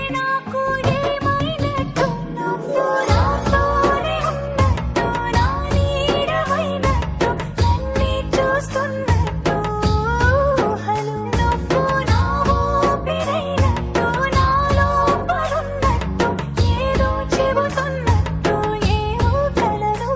నాకు ఏమైనట్టు నువ్వు నాతోనే ఉన్నట్టు నా నీడమైనట్టు నన్నే చూస్తున్నట్టు ఊహలు నువ్వు నా ఊపిరైనట్టు నాలో పడున్నట్టు ఏదో చెబుతున్నట్టు ఏవో కలలు